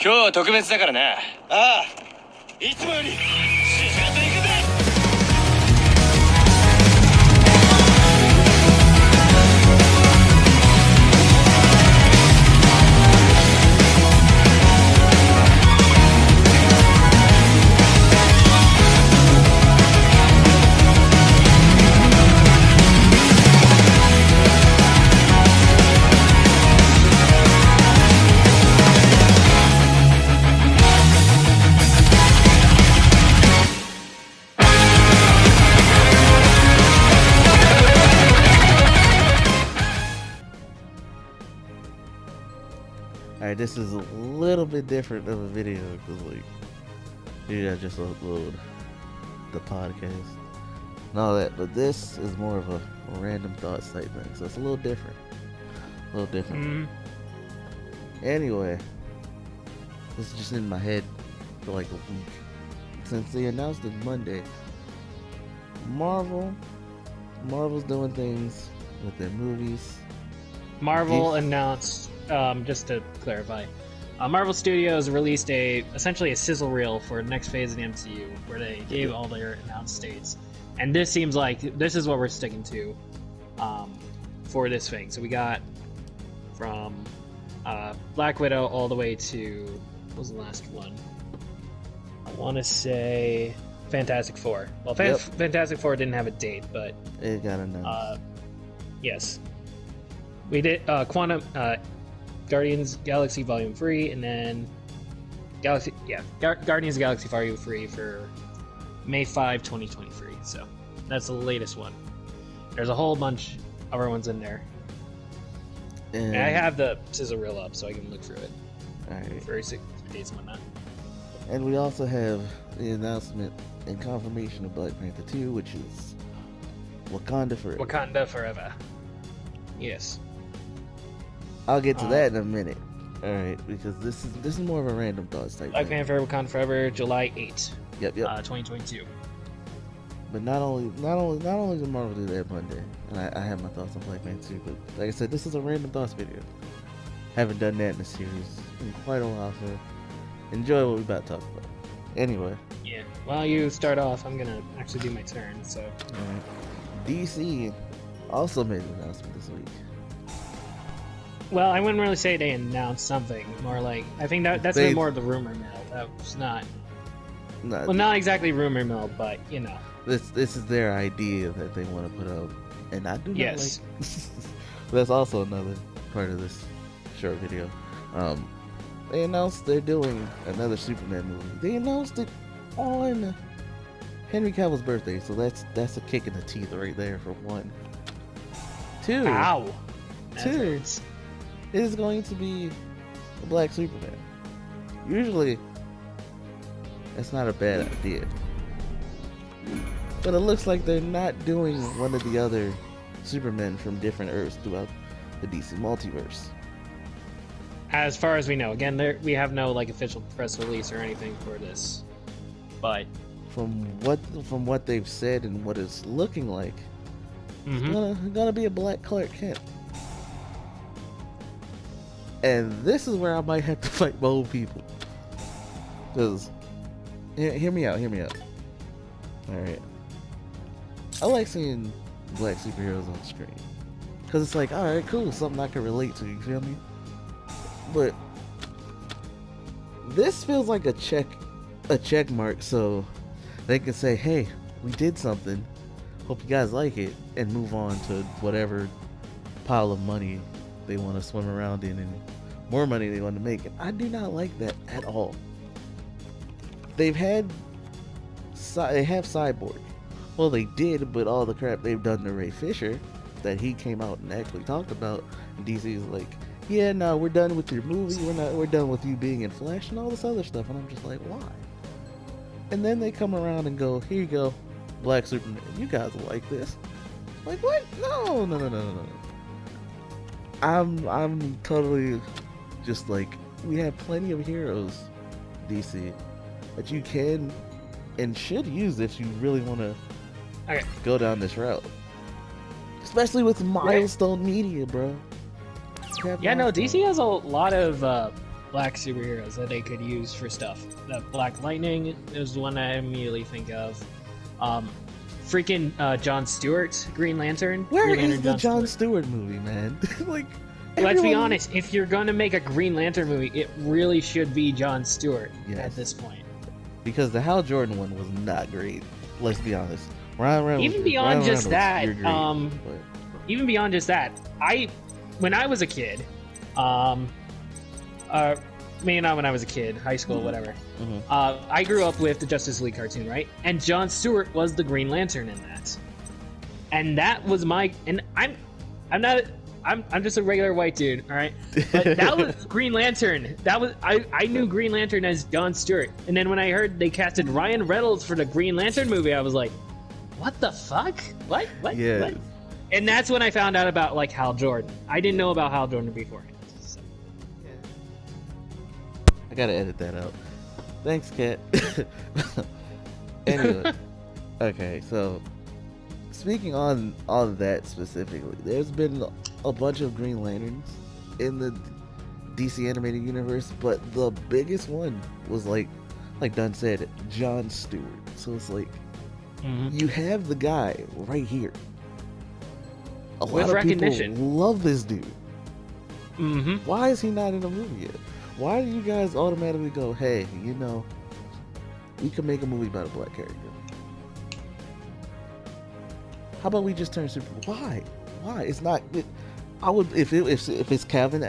今日は特別だからな。ああ、いつもより仕事行くぜ。Alright, this is a little bit different of a video because, like, you gotta just upload the podcast and all that, but this is more of a random thoughts type thing, so it's a little different. Anyway, this is just in my head for like a week. Since they announced it Monday, Marvel's doing things with their movies. Marvel announced, just to clarify, Marvel Studios released essentially a sizzle reel for the next phase of the MCU, where they gave all their announced dates, and this seems like this is what we're sticking to for this thing. So we got from Black Widow all the way to, what was the last one? I want to say Fantastic Four. Well, Fantastic Four didn't have a date, but it got announced. Yes. We did Guardians Galaxy Volume 3, and then Guardians of the Galaxy Volume 3 for May 5, 2023. So that's the latest one. There's a whole bunch of other ones in there. And I have the sizzle reel up so I can look through it. Alright. For dates and whatnot. And we also have the announcement and confirmation of Black Panther 2, which is Wakanda Forever. Wakanda Forever. Yes. I'll get to that in a minute. Alright, because this is more of a random thoughts type Black thing. Panther Wakanda Forever, July 8th. Yep. 2022. But not only did Marvel do that Monday, and I have my thoughts on Black Panther 2, but like I said, this is a random thoughts video. Haven't done that in a series in quite a while, so enjoy what we're about to talk about. Anyway. Yeah. While you start off, I'm gonna actually do my turn, so. Alright. DC also made an announcement this week. Well, I wouldn't really say they announced something. More like, I think that's been more of the rumor mill. That was not. Well, not exactly rumor mill, but you know. This is their idea that they want to put out, and I do not yes. like. That's also another part of this short video. They announced they're doing another Superman movie. They announced it on Henry Cavill's birthday, so that's a kick in the teeth right there for one. Two. Ow. Two. It is going to be a black Superman. Usually, that's not a bad idea. But it looks like they're not doing one of the other Supermen from different Earths throughout the DC multiverse. As far as we know, again, we have no like official press release or anything for this. But from what they've said and what it's looking like, it's gonna be a black Clark Kent. And this is where I might have to fight my old people. Because, hear me out. Alright. I like seeing black superheroes on screen. Because it's like, alright, cool, something I can relate to, you feel me? But, this feels like a check mark so they can say, hey, we did something, hope you guys like it, and move on to whatever pile of money they want to swim around in and more money they want to make. And I do not like that at all. They have Cyborg. Well, they did, but all the crap they've done to Ray Fisher that he came out and actually talked about, DC is like, yeah, no, we're done with your movie. We're done with you being in Flash and all this other stuff. And I'm just like, why? And then they come around and go, here you go, Black Superman. You guys will like this. Like, what? No. I'm totally just like, we have plenty of heroes, DC, that you can and should use if you really want to go down this route. Especially with Milestone Media, bro. Yeah, no, DC has a lot of black superheroes that they could use for stuff. The Black Lightning is the one I immediately think of. Freaking John Stewart, Green Lantern. Where Green is Lantern the John Stewart movie, man? Like, Let's be everyone- honest, if you're gonna make a Green Lantern movie, it really should be John Stewart Yes. at this point. Because the Hal Jordan one was not great. Let's be honest. Ryan Reynolds, Even beyond Ryan just Reynolds, you're that, great, but- even beyond just that, when I was a kid, when I was a kid, high school, whatever, Mhm. I grew up with the Justice League cartoon, right? And John Stewart was the Green Lantern in that, and that was I'm just a regular white dude, all right? But that was Green Lantern. I knew Green Lantern as John Stewart, and then when I heard they casted Ryan Reynolds for the Green Lantern movie, I was like, what the fuck? What? Yeah. What? And that's when I found out about like Hal Jordan. I didn't know about Hal Jordan beforehand. So. I gotta edit that out. Thanks, Kat. Anyway, okay, so speaking on that specifically, there's been a bunch of Green Lanterns in the DC animated universe, but the biggest one was like Dunn said, John Stewart. So it's like you have the guy right here. A With lot of recognition. people love this dude. Mm-hmm. Why is he not in a movie yet? Why do you guys automatically go, hey, we can make a movie about a black character? How about we just turn super? Why? It's not. I would if it's Calvin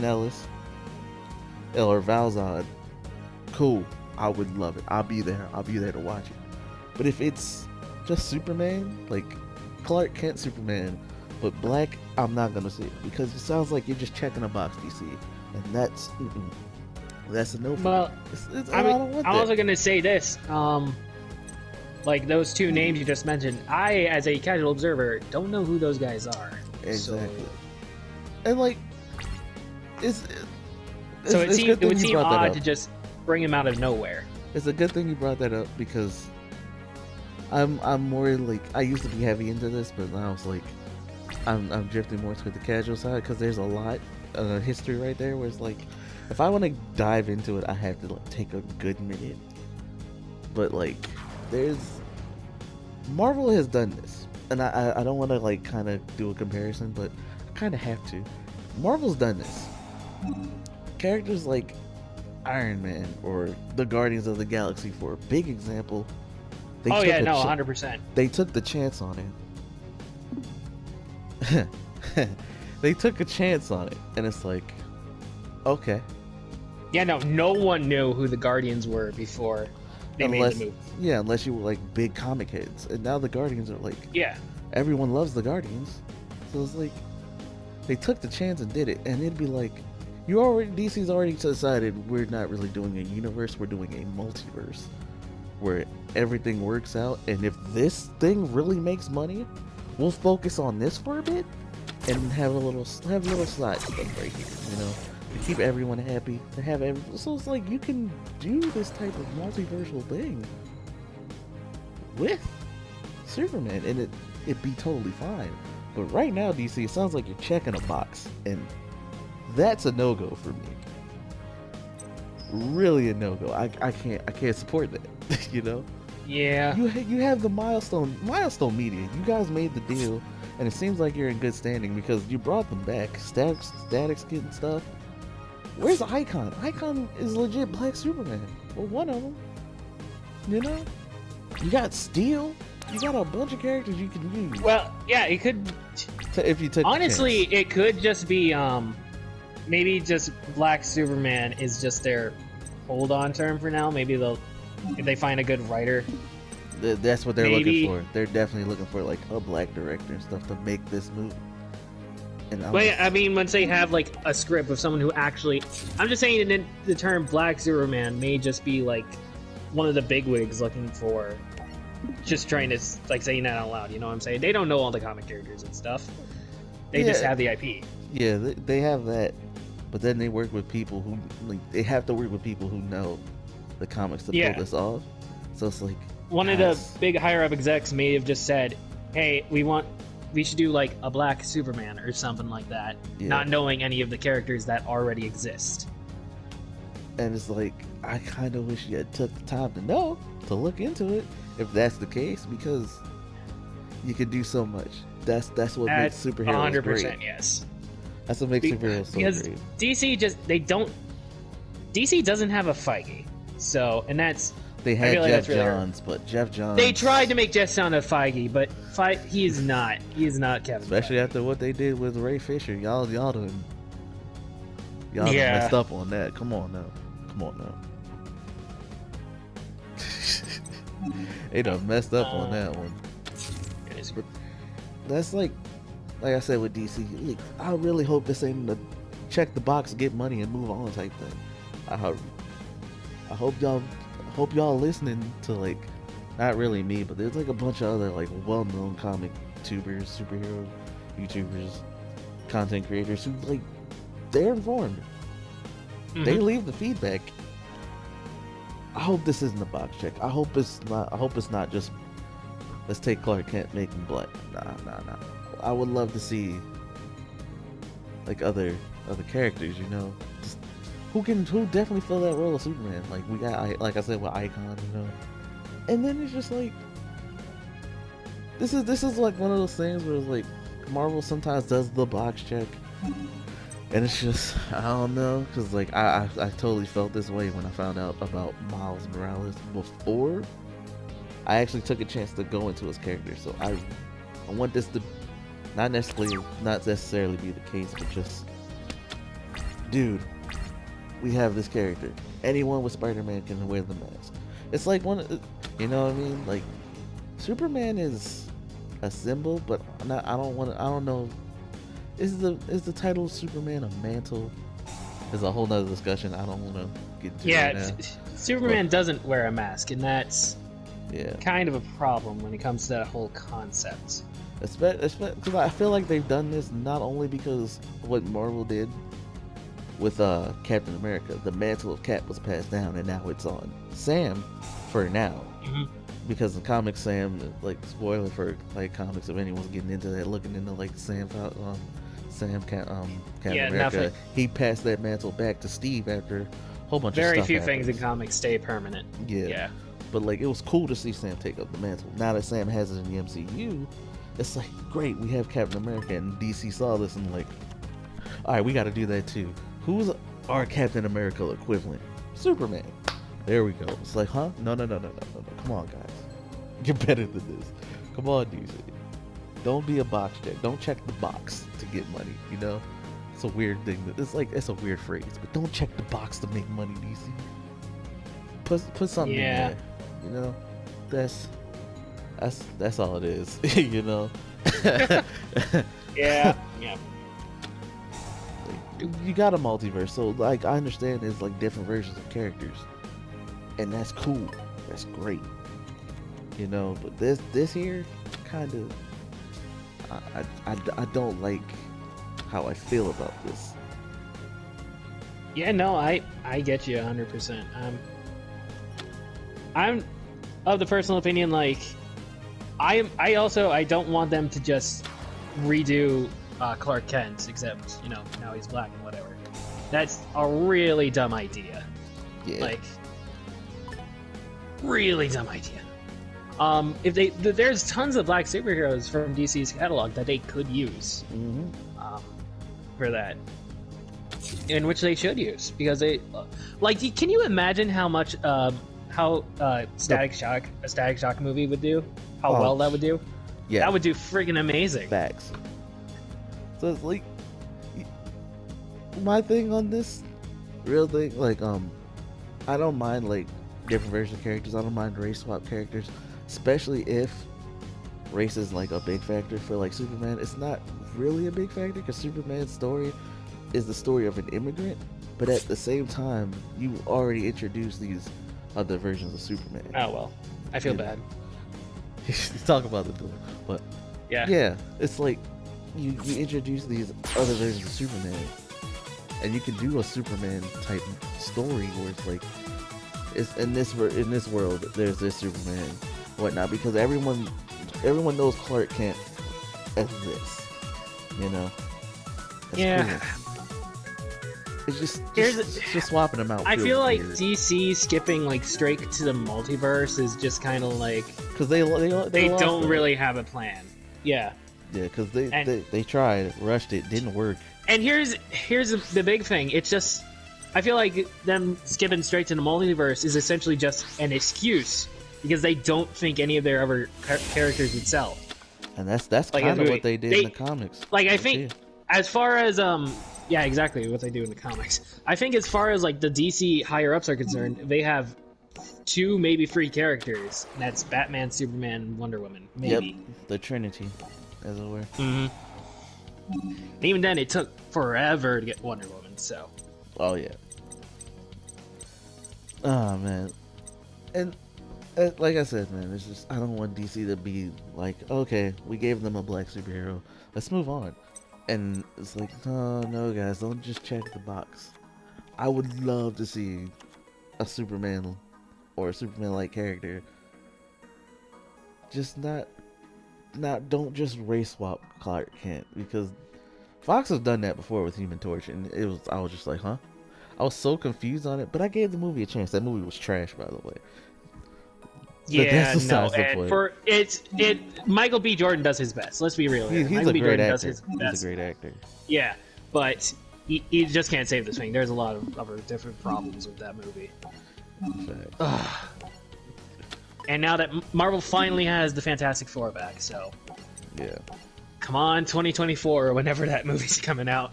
Ellis or Val Zod, cool. I would love it. I'll be there. I'll be there to watch it. But if it's just Superman, like Clark Kent Superman, but black, I'm not gonna see it because it sounds like you're just checking a box, DC, and that's a no. Well, I don't want I'm that. also gonna say this. Like those two names you just mentioned, I, as a casual observer, don't know who those guys are. Exactly. And like, So it good thing would you seem brought that odd up. to just bring him out of nowhere. It's a good thing you brought that up because I'm more like, I used to be heavy into this, but now it's like I'm drifting more to the casual side because there's a lot of history right there where it's like, if I want to dive into it, I have to like take a good minute. But like, Marvel has done this, and I don't want to like kind of do a comparison, but I kind of have to. Marvel's done this. Characters like Iron Man or the Guardians of the Galaxy, for a big example. They took 100%. They took the chance on it. They took a chance on it, and it's like, okay. Yeah, no one knew who the Guardians were before they made the movie. Yeah, unless you were like big comic heads, and now the Guardians are like, Yeah. everyone loves the Guardians, so it's like they took the chance and did it, and it'd be like, DC's already decided we're not really doing a universe, we're doing a multiverse where everything works out, and if this thing really makes money, we'll focus on this for a bit and have a little side stuff right here, to keep everyone happy, so it's like you can do this type of multiversal thing with Superman, and it'd be totally fine. But right now, DC, it sounds like you're checking a box, and that's a no-go for me. Really a no-go. I can't support that. Yeah. You have the milestone media. You guys made the deal, and it seems like you're in good standing because you brought them back. Static's getting stuff. Where's Icon? Icon is legit Black Superman. Well, one of them. You got Steel. You got a bunch of characters you can use. Well, yeah, it could. If you took Honestly, the chance. it could just be maybe just Black Superman is just their hold-on term for now. Maybe if they find a good writer. That's what they're maybe. looking for. They're definitely looking for like a black director and stuff to make this movie. But yeah, I mean, once they have like a script of someone who actually, I'm just saying that the term Black Superman may just be like one of the bigwigs looking for, just trying to like saying that out loud. You know what I'm saying? They don't know all the comic characters and stuff. They just have the IP. Yeah, they have that, but then they work with people who they have to work with people who know the comics to pull this off. So it's like one of the big higher up execs may have just said, "Hey, we should do like a Black Superman or something like that," not knowing any of the characters that already exist. And it's like, I kind of wish you had took the time to look into it, if that's the case, because you could do so much. That's what makes superheroes 100%, great. yes. That's what makes superheroes so Because great. DC doesn't have a Feige, so, and that's... They had like Jeff really Johns, but Jeff Johns... They tried to make Jeff Johns a Feige, but he is not. He is not Kevin Especially Feige. after what they did with Ray Fisher. Y'all done messed up on that. Come on now. They done messed up on that one. But that's like I said with DC, like, I really hope this ain't a check the box, get money, and move on type thing. I hope y'all listening to, like, not really me, but there's like a bunch of other like well-known comic tubers, superhero YouTubers, content creators who, like, they're informed. Mm-hmm. They leave the feedback. I hope this isn't a box check. I hope it's not just, let's take Clark Kent, make him black. Nah. I would love to see, like, other characters, you know, just who definitely fill that role of Superman. Like, we got, like I said, with Icon, you know. And then it's just like, this is like one of those things where it's like Marvel sometimes does the box check, and it's just, I don't know, because like I totally felt this way when I found out about Miles Morales before I actually took a chance to go into his character. So I want this to not necessarily be the case, but just, dude, we have this character. Anyone with Spider-Man can wear the mask. It's like you know what I mean? Like, Superman is a symbol, but I don't know. Is the title of Superman a mantle? Is a whole nother discussion. I don't want to get into it right now. Superman doesn't wear a mask, and that's Yeah. kind of a problem when it comes to that whole concept. Because I feel like they've done this not only because of what Marvel did with Captain America. The mantle of Cap was passed down, and now it's on Sam for now. Mm-hmm. Because the comic Sam, like, spoiler for like comics, if anyone's getting into that, looking into like Captain America, nothing. he passed that mantle back to Steve after a whole bunch of Very stuff few happens. things in comics stay permanent. Yeah. But like, it was cool to see Sam take up the mantle. Now that Sam has it in the MCU, it's like, great, we have Captain America, and DC saw this and like, all right, we got to do that too. Who's our Captain America equivalent? Superman. There we go. It's like, huh? No. Come on, guys. You're better than this. Come on, DC. Don't be a box check. Don't check the box to get money, you know? It's a weird thing. It's a weird phrase, but don't check the box to make money, DC. Put something in there, you know? That's all it is, you know? Yeah. You got a multiverse, so like, I understand there's like different versions of characters, and that's cool. That's great, you know. But this here, kind of, I don't like how I feel about this. Yeah, no, I get you 100%. I'm of the personal opinion, like, I don't want them to just redo Clark Kent, except, you know, now he's black and whatever. That's a really dumb idea. Yeah. Like, really dumb idea. There's tons of black superheroes from DC's catalog that they could use for that, in which they should use, because they, like, can you imagine how much a Static Shock movie would do? How well that would do? Yeah, that would do friggin' amazing. Facts. So it's like, my thing on this, real thing, like, I don't mind like different versions of characters. I don't mind race swap characters, especially if race is like a big factor for like Superman. It's not really a big factor because Superman's story is the story of an immigrant, but at the same time, you already introduced these other versions of Superman. Oh well, I feel bad. Talk about it, but yeah, it's like you introduce these other versions of Superman, and you can do a Superman type story where it's like, it's in this world there's this Superman, whatnot, because everyone knows Clark Kent as this, you know. That's cool. It's just swapping them out. I feels feel like weird. DC skipping like straight to the multiverse is just kind of like Because they don't really have a plan. Yeah. Yeah, because they tried, rushed it, didn't work. And here's the big thing. It's just I feel like them skipping straight to the multiverse is essentially just an excuse because they don't think any of their other characters would sell. And that's like, kind of what they did in the comics. Like I think as far as yeah, exactly what they do in the comics. I think as far as like the DC higher ups are concerned, they have 2, maybe 3 characters. And that's Batman, Superman, and Wonder Woman. Maybe. Yep, the Trinity, as it were. Mm-hmm. And even then, it took forever to get Wonder Woman. So. Oh yeah. Oh man, and like I said, man, it's just I don't want DC to be like, okay, we gave them a black superhero, let's move on. And it's like, no, guys, don't just check the box. I would love to see a Superman or a Superman-like character. Just don't just race swap Clark Kent, because Fox has done that before with Human Torch, and I was just like, huh? I was so confused on it, but I gave the movie a chance. That movie was trash, by the way. Yeah, no, and Michael B. Jordan does his best. Let's be real. He's a great actor. He's a great actor. Yeah, but he just can't save this thing. There's a lot of other different problems with that movie. And now that Marvel finally has the Fantastic Four back, so yeah, come on, 2024 or whenever that movie's coming out.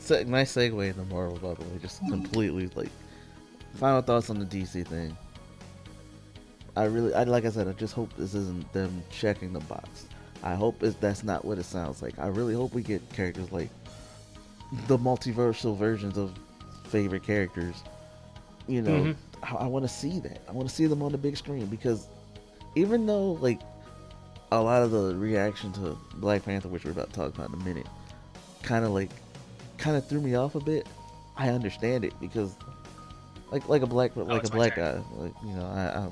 Nice segue into Marvel, by the way. Just completely like. Final thoughts on the DC thing. Like I said, I just hope this isn't them checking the box. I hope that's not what it sounds like. I really hope we get characters like the multiversal versions of favorite characters. You know, I want to see that. I want to see them on the big screen, because even though like a lot of the reaction to Black Panther, which we're about to talk about in a minute, kind of threw me off a bit, I understand it, because like a black guy, like, you know, I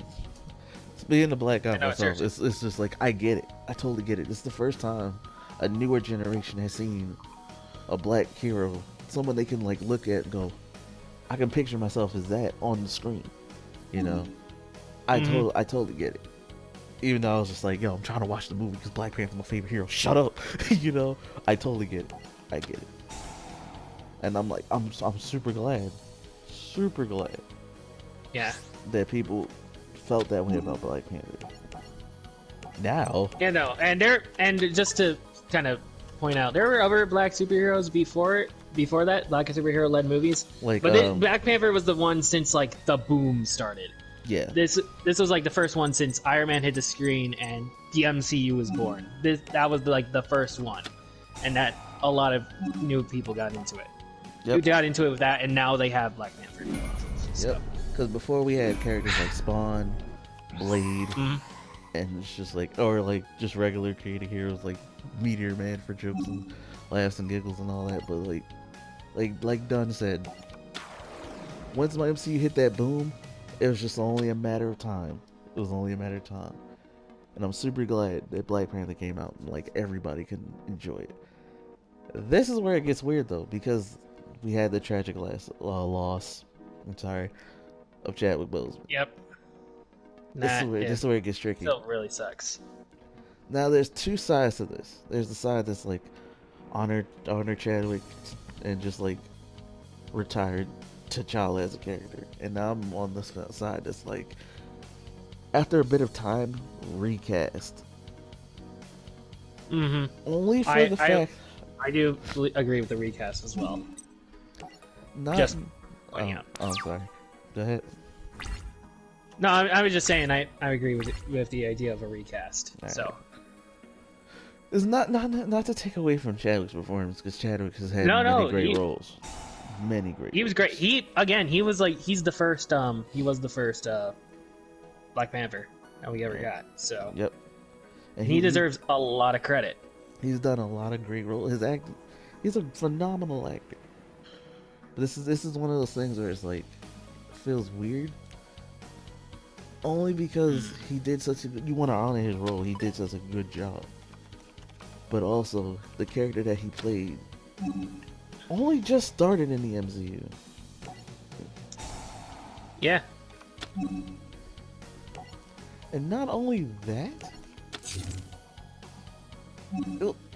being a black guy myself, it's just like I get it. I totally get it. It's the first time a newer generation has seen a black hero, someone they can like look at and go, I can picture myself as that on the screen. You know, I totally get it. Even though I was just like, yo, I'm trying to watch the movie because Black Panther's my favorite hero. Shut up. You know, I totally get it. I get it. And I'm like, I'm super glad. Yeah. That people felt that way about Black Panther. Now. Yeah, no, and just to kind of point out, there were other black superheroes before that, black superhero-led movies. Like, but Black Panther was the one since like the boom started. Yeah. This was like the first one since Iron Man hit the screen and the MCU was born. That was like the first one, and that a lot of new people got into it. Yep. Got into it with that, and now they have Black Panther. So. Yep. Because before we had characters like Spawn, Blade, and it's just like, or like just regular creative heroes like Meteor Man for jokes and laughs and giggles and all that. But like Dunn said, once my MCU hit that boom, it was just only a matter of time. It was only a matter of time, and I'm super glad that Black Panther came out and like everybody can enjoy it. This is where it gets weird though, because we had the tragic loss. I'm sorry, of Chadwick Boseman. Yep. This is where it gets tricky. Still really sucks. Now there's two sides to this. There's the side that's like honor Chadwick and just like retired T'Challa as a character, and now I'm on this side that's like, after a bit of time, recast. Only for the fact I do agree with the recast as well. I'm sorry. Go ahead. No, I was just saying I agree with the idea of a recast. All so right. It's not to take away from Chadwick's performance, because Chadwick has had many great roles. Many great. He was great. He's the first Black Panther that we ever got. So yep. And he deserves a lot of credit. He's done a lot of great roles. He's a phenomenal actor. This is one of those things where it's like feels weird, only because he did you want to honor his role. He did such a good job, but also the character that he played only just started in the MCU. Yeah. And not only that,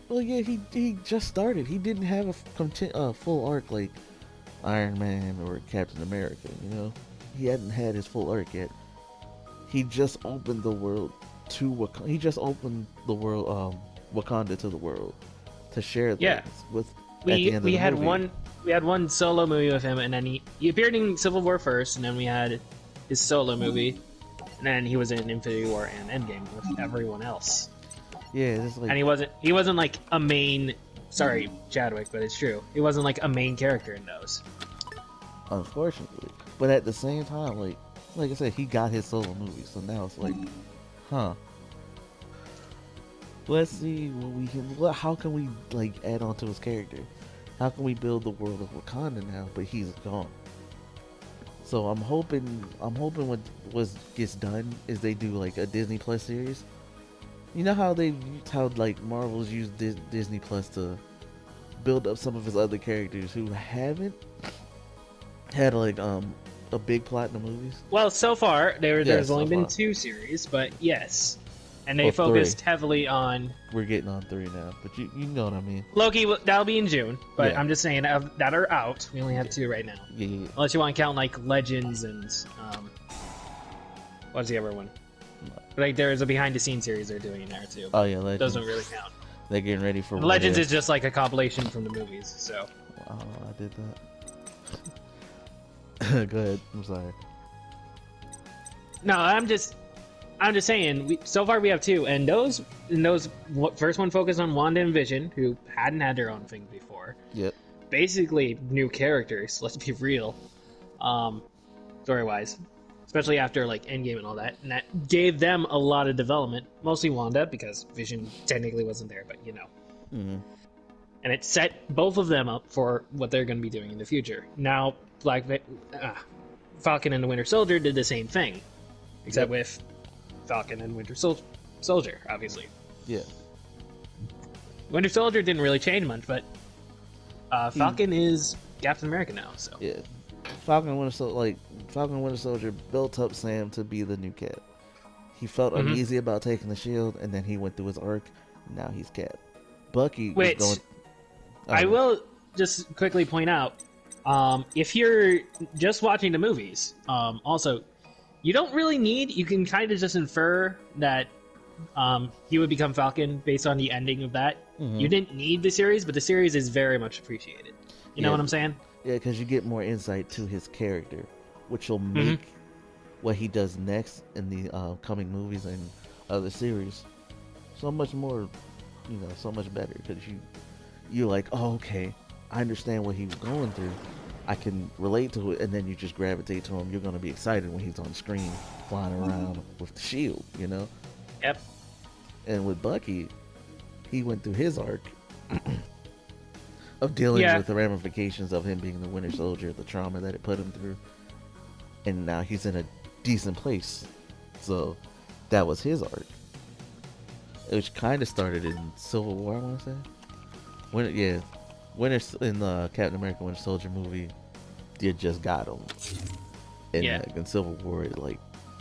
well, yeah, he just started. He didn't have a full arc like Iron Man or Captain America. You know, he hadn't had his full arc yet. He just opened the world to Wakanda. He just opened the world, Wakanda to the world to share things with. We had one solo movie with him, and then he appeared in Civil War first, and then we had his solo movie, and then he was in Infinity War and Endgame with everyone else. Yeah, it's like, and he wasn't like a main. Sorry, Chadwick, but it's true. He wasn't like a main character in those. Unfortunately, but at the same time, like I said, he got his solo movie, so now it's like, huh. Let's see what we can. How can we like add on to his character? How can we build the world of Wakanda now? But he's gone. So I'm hoping what gets done is they do like a Disney Plus series. You know how like Marvel's used Disney Plus to build up some of his other characters who haven't had like a big plot in the movies. Well, so far there's only been 2 series, but yes. And they focused heavily on... We're getting on 3 now, but you know what I mean. Loki, that'll be in June, but I'm just saying that are out. We only have 2 right now. Yeah. Unless you want to count, like, Legends and... what's the other one? Like, there's a behind-the-scenes series they're doing in there, too. Oh, yeah, Legends. Those don't really count. They're getting ready for... Legends is just, like, a compilation from the movies, so... Oh, I did that. Go ahead. I'm sorry. No, I'm just saying. So far, we have 2, and those first one focused on Wanda and Vision, who hadn't had their own thing before. Yep. Basically, new characters. Let's be real, story-wise, especially after like Endgame and all that, and that gave them a lot of development. Mostly Wanda, because Vision technically wasn't there, but you know. Mm-hmm. And it set both of them up for what they're going to be doing in the future. Now, Falcon and the Winter Soldier did the same thing, except with Falcon and Winter Soldier, obviously. Yeah. Winter Soldier didn't really change much, but Falcon is Captain America now. So yeah, Falcon and Winter Soldier built up Sam to be the new Cap. He felt uneasy about taking the shield, and then he went through his arc. Now he's Cap. Bucky was going. I will just quickly point out, if you're just watching the movies, also, you don't really need. You can kind of just infer that he would become Falcon based on the ending of that. Mm-hmm. You didn't need the series, but the series is very much appreciated. You know what I'm saying? Yeah, because you get more insight to his character, which will make what he does next in the coming movies and other series so much more, so much better. Because you're like, oh, okay, I understand what he was going through. I can relate to it, and then you just gravitate to him. You're going to be excited when he's on screen flying around with the shield, Yep. And with Bucky, he went through his arc of dealing with the ramifications of him being the Winter Soldier, the trauma that it put him through. And now he's in a decent place. So that was his arc. Which kind of started in Civil War, I want to say. In the Captain America Winter Soldier movie, you just got him. And in Civil War,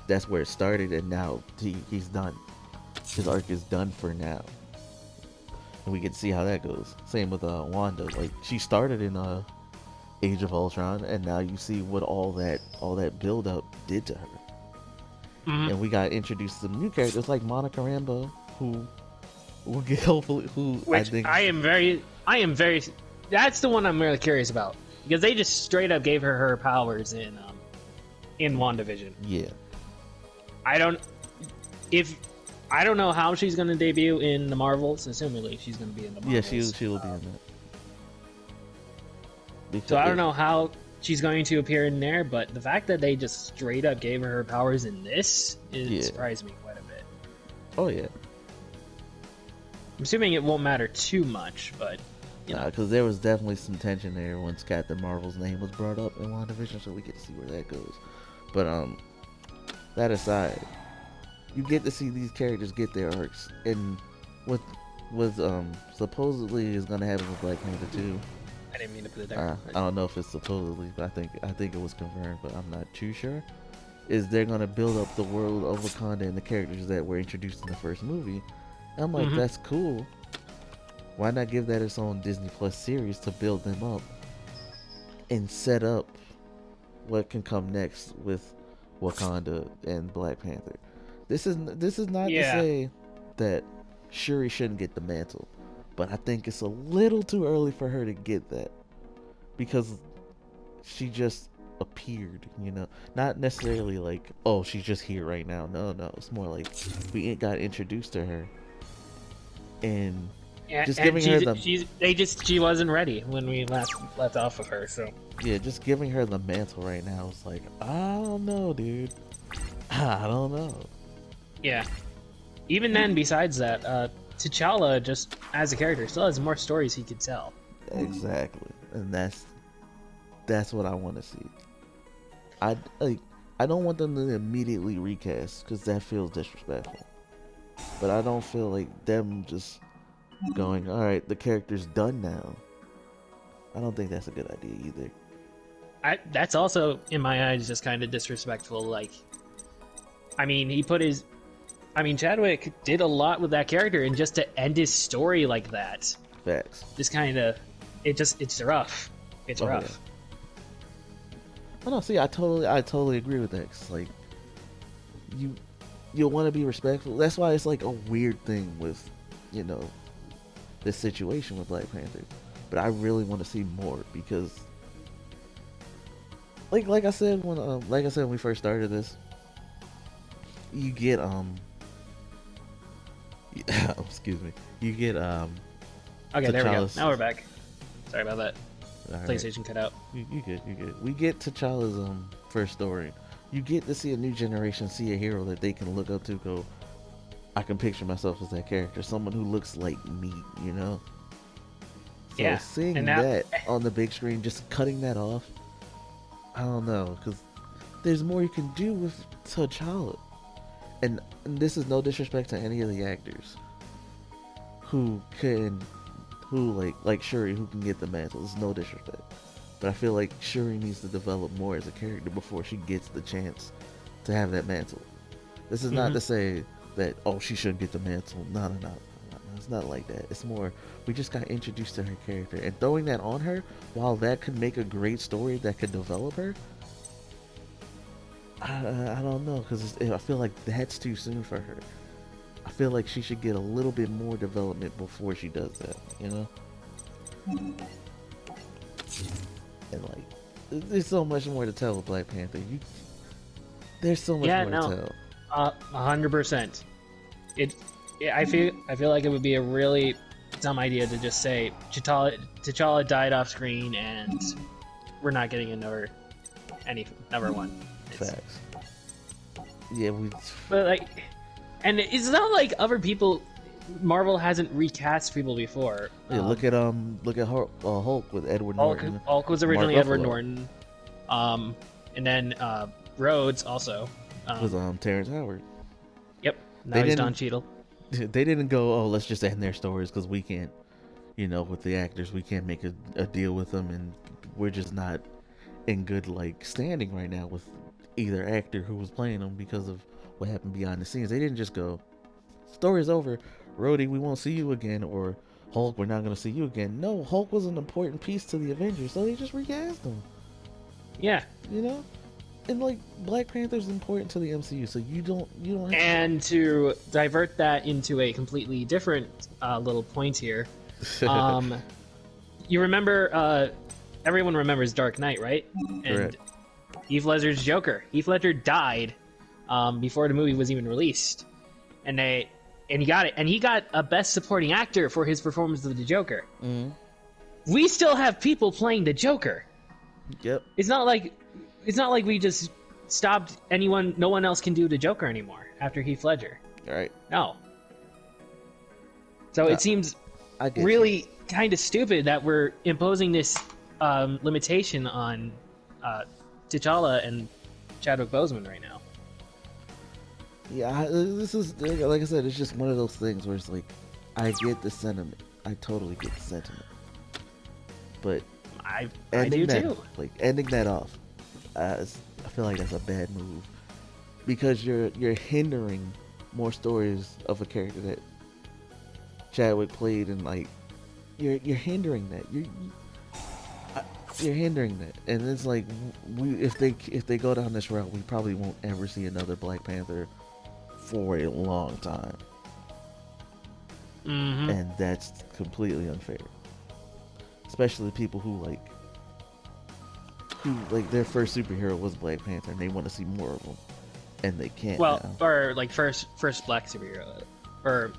that's where it started, and now he's done. His arc is done for now. And we can see how that goes. Same with Wanda. She started in Age of Ultron, and now you see what all that build up did to her. Mm-hmm. And we got introduced to some new characters like Monica Rambeau, who will get I am very. That's the one I'm really curious about, because they just straight up gave her powers in WandaVision. Yeah. I don't know how she's going to debut in the Marvels. Assumingly, she's going to be in the Marvels. Yeah, she will be in that. So I don't know how she's going to appear in there, but the fact that they just straight up gave her powers in this surprised me quite a bit. Oh yeah. I'm assuming it won't matter too much, but because there was definitely some tension there once Captain Marvel's name was brought up in WandaVision, so we get to see where that goes. But that aside, you get to see these characters get their arcs, and with supposedly is going to happen with Black Panther 2, I didn't mean to put it there. I don't know if it's supposedly, but I think it was confirmed, but I'm not too sure. Is they're gonna build up the world of Wakanda and the characters that were introduced in the first movie. And I'm like, that's cool. Why not give that its own Disney Plus series to build them up and set up what can come next with Wakanda and Black Panther? This is not to say that Shuri shouldn't get the mantle, but I think it's a little too early for her to get that because she just appeared, you know, not necessarily like, oh, she's just here right now. No, it's more like we got introduced to her and just giving her the she wasn't ready when we left off of her. So yeah, just giving her the mantle right now is like, I don't know, dude. I don't know. Yeah. Even then, besides that, T'Challa, just as a character, still has more stories he could tell. Exactly, and that's what I want to see. I don't want them to immediately recast because that feels disrespectful. But I don't feel like them just going, all right, the character's done now. I don't think that's a good idea either. That's also, in my eyes, just kind of disrespectful. Like, I mean, Chadwick did a lot with that character, and just to end his story like that, facts. Just kind of, it's rough. It's rough. Yeah. Oh no, see, I totally agree with that. 'Cause, like, you'll want to be respectful. That's why it's like a weird thing with, you know, this situation with Black Panther. But I really want to see more because, like I said when we first started this, you get excuse me, you get okay, there we go. Now we're back. Sorry about that. PlayStation cut out. You good. We get T'Challa's first story. You get to see a new generation, see a hero that they can look up to, go, I can picture myself as that character, someone who looks like me, you know? So yeah. Seeing that on the big screen, just cutting that off, I don't know, because there's more you can do with T'Challa. And this is no disrespect to any of the actors who like Shuri, who can get the mantle. It's no disrespect, but I feel like Shuri needs to develop more as a character before she gets the chance to have that mantle. This is not to say that, oh, she shouldn't get the mantle. No, it's not like that. It's more, we just got introduced to her character, and throwing that on her, while that could make a great story that could develop her, I don't know, because I feel like that's too soon for her. I feel like she should get a little bit more development before she does that, you know? And like, there's so much more to tell with Black Panther. There's so much more to tell. 100%. I feel like it would be a really dumb idea to just say T'Challa died off screen and we're not getting another one. Facts. Yeah, but like, and it's not like other people, Marvel hasn't recast people before. Yeah, look at Hulk with Edward Norton. Hulk was originally Edward Norton, and then Rhodes also was Terrence Howard. Yep, now he's Don Cheadle. They didn't go, oh, let's just end their stories because we can't, you know, with the actors, we can't make a deal with them, and we're just not in good like standing right now with either actor who was playing them because of what happened behind the scenes. They didn't just go, story's over, Rhodey, we won't see you again, or Hulk, we're not going to see you again. No, Hulk was an important piece to the Avengers, so they just recast him. Yeah, you know, and like Black Panther's important to the MCU, so you don't have and to divert that into a completely different little point here. You remember, everyone remembers Dark Knight, right? And correct. Heath Ledger's Joker. Heath Ledger died before the movie was even released, and he got it. And he got a Best Supporting Actor for his performance of the Joker. Mm-hmm. We still have people playing the Joker. Yep. It's not like we just stopped anyone. No one else can do the Joker anymore after Heath Ledger. All right. No. So it seems really kind of stupid that we're imposing this limitation on T'Challa and Chadwick Boseman right now. Yeah, this is, like I said, it's just one of those things where it's like, I get the sentiment. I totally get the sentiment. But I do that, too. like ending that off, I feel like that's a bad move because you're hindering more stories of a character that Chadwick played, and like you're hindering that. You're hindering that, and it's like if they go down this route, we probably won't ever see another Black Panther for a long time, and that's completely unfair. Especially people who their first superhero was Black Panther, and they want to see more of them, and they can't. Well, now. or like first black superhero, or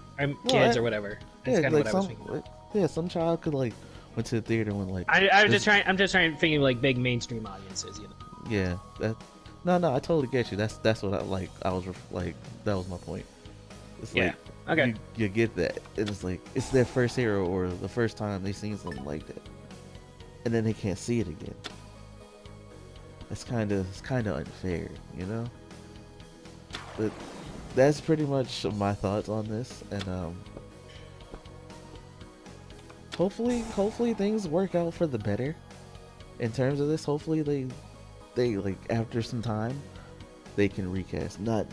kids or whatever. That's kind of what I was thinking. Yeah, some child could went to the theater when I'm just trying to think of like big mainstream audiences, you know. Yeah, no, I totally get you. That's what I like. I was like, that was my point. It's yeah. Okay. You get that. It's like it's their first hero or the first time they seen something like that, and then they can't see it again. It's kind of unfair, you know. But that's pretty much my thoughts on this, and hopefully things work out for the better in terms of this. Hopefully they like after some time they can recast, not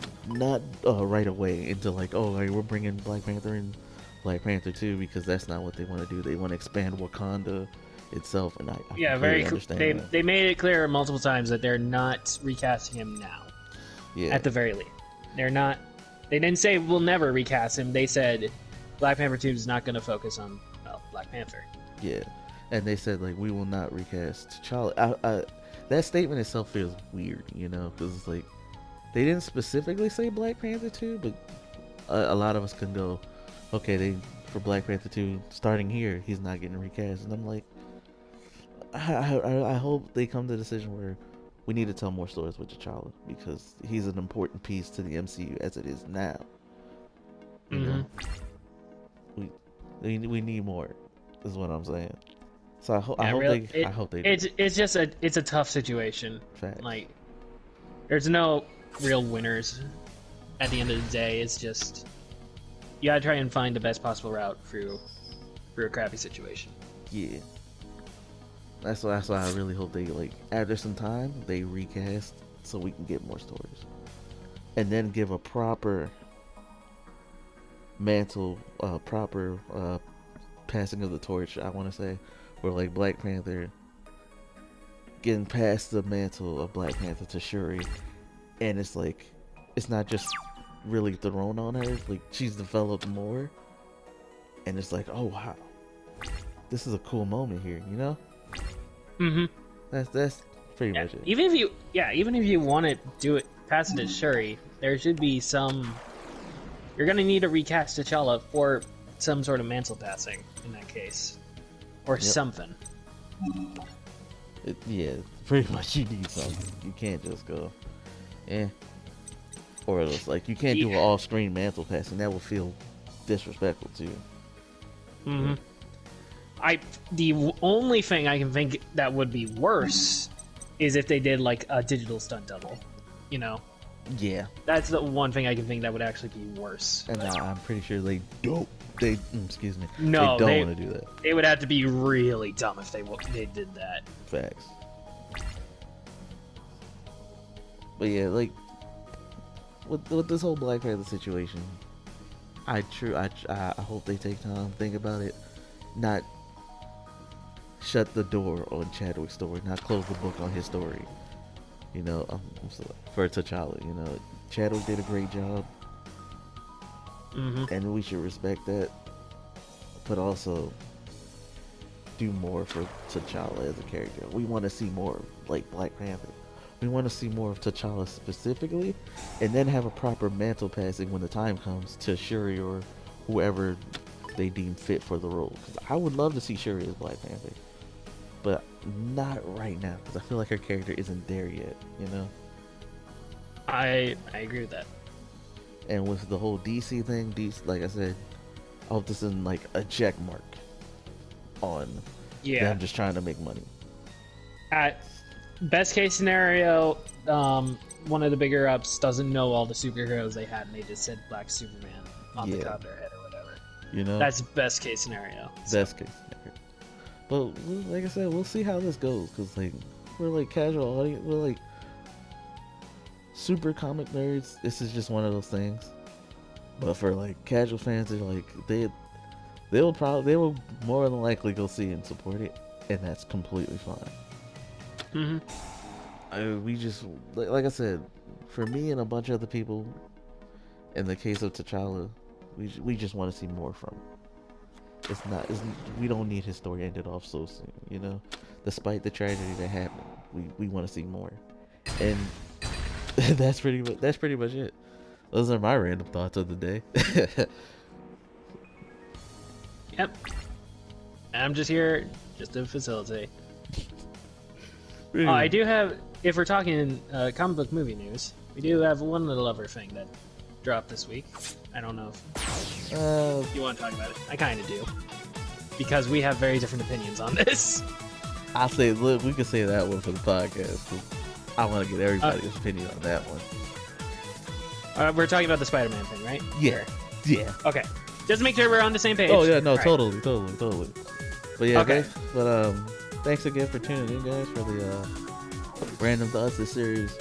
right away into we're bringing Black Panther in Black Panther 2, because that's not what they want to do. They want to expand Wakanda itself, and I very understand they made it clear multiple times that they're not recasting him now. Yeah, at the very least, they're not. They didn't say we'll never recast him. They said Black Panther 2 is not going to focus on Black Panther. Yeah, and they said we will not recast T'Challa. That statement itself feels weird, you know, because it's like they didn't specifically say Black Panther 2, but a lot of us can go, okay, for Black Panther 2 starting here, he's not getting recast, and I'm like, I hope they come to the decision where we need to tell more stories with T'Challa, because he's an important piece to the MCU as it is now. You know? We need more, is what I'm saying. So I hope they. It's just a tough situation. Facts. Like, there's no real winners. At the end of the day, it's just you gotta try and find the best possible route through a crappy situation. Yeah. That's why I really hope they after some time they recast so we can get more stories, and then give a proper mantle, proper passing of the torch. I want to say, where Black Panther getting past the mantle of Black Panther to Shuri, and it's not just really thrown on her. She's developed more, and it's oh wow, this is a cool moment here, you know. That's pretty much it. Even if you want to do it, pass it to Shuri, there should be some. You're gonna need to recast T'Challa for some sort of mantle passing in that case, or something. Pretty much you need something. You can't just go, or it's you can't do an all-screen mantle passing. That would feel disrespectful too. The only thing I can think that would be worse is if they did a digital stunt double, you know. Yeah, that's the one thing I can think that would actually be worse. And I'm pretty sure they don't. Excuse me. No, they don't want to do that. They would have to be really dumb if they did that. Facts. But yeah, with this whole Black Panther situation, I hope they take time, think about it, not shut the door on Chadwick's story, not close the book on his story. You know, for T'Challa, you know, Chadwick did a great job, and we should respect that, but also do more for T'Challa as a character. We want to see more Black Panther. We want to see more of T'Challa specifically, and then have a proper mantle passing when the time comes to Shuri or whoever they deem fit for the role. Because I would love to see Shuri as Black Panther, but not right now, because I feel like her character isn't there yet, you know? I agree with that. And with the whole DC thing, like I said, I hope this isn't a check mark on them just trying to make money. At best case scenario, one of the bigger ups doesn't know all the superheroes they had, and they just said Black Superman on the top of their head or whatever. You know? That's best case scenario. Best case scenario. But like I said, we'll see how this goes, because like we're like casual audience, we're like super comic nerds. This is just one of those things. But for like casual fans, they're like they will more than likely go see and support it, and that's completely fine. We just like I said, for me and a bunch of other people, in the case of T'Challa, we just want to see more from him. We don't need his story ended off so soon, you know. Despite the tragedy that happened, we want to see more, and that's pretty much it. Those are my random thoughts of the day. Yep. I'm just here just to facilitate. I do have, if we're talking comic book movie news, we do have one little other thing that dropped this week. I don't know if you want to talk about it. I kind of do. Because we have very different opinions on this. I say, look, we can say that one for the podcast. I want to get everybody's opinion on that one. We're talking about the Spider-Man thing, right? Yeah. Yeah. Okay. Just to make sure we're on the same page. Oh, yeah, no, All totally. But yeah, okay. guys, but thanks again for tuning in, guys, for the Random Thoughts, this series.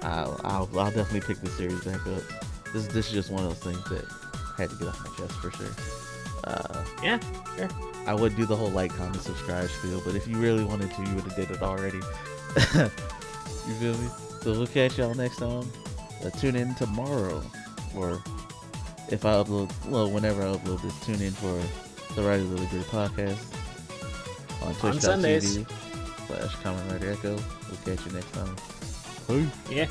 I'll definitely pick this series back up. This is just one of those things that I had to get off my chest for sure. Yeah, sure. I would do the whole like, comment, subscribe spiel, but if you really wanted to, you would have did it already. You feel me? So we'll catch y'all next time. Tune in tomorrow, or if I upload, well, whenever I upload this, tune in for the regular Grid Podcast on Sundays. twitch.tv/Kamen Rider Echo. We'll catch you next time. Bye. Yeah.